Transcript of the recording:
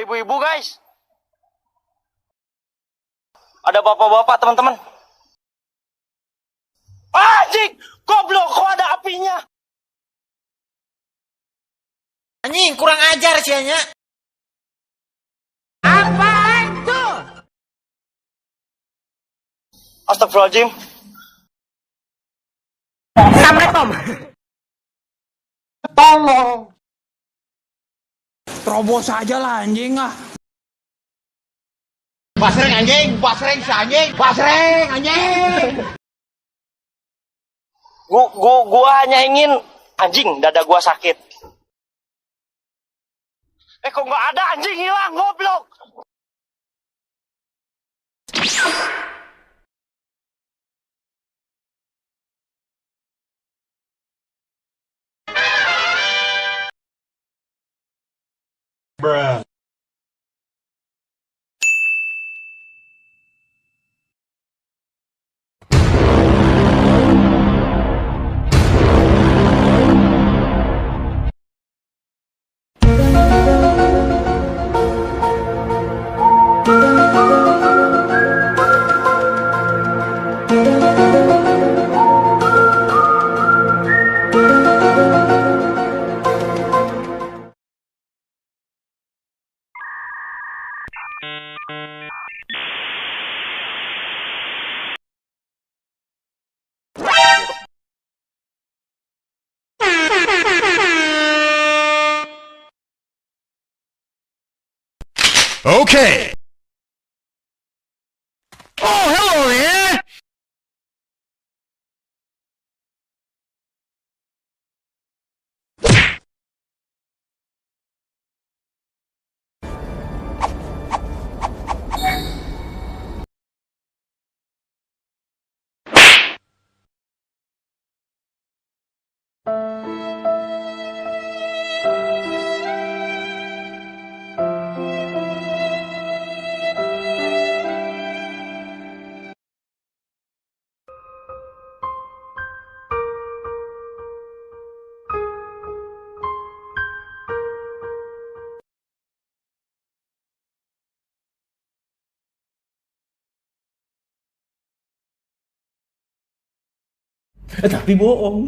ibu-ibu, guys. Ada bapak-bapak, teman-teman. Anjing, goblok, kok ada apinya? Anjing, kurang ajar sianya. Apaan tuh? Astagfirullahaladzim. Assalamualaikum. Tolong. Terobos aja lah anjing ah. Basreng anjing, basreng si anjing, basreng anjing. Gua hanya ingin anjing, dada gua sakit. Kok nggak ada, anjing hilang, goblok. Bruh. Okay. Oh, hello there. Tapi bohong.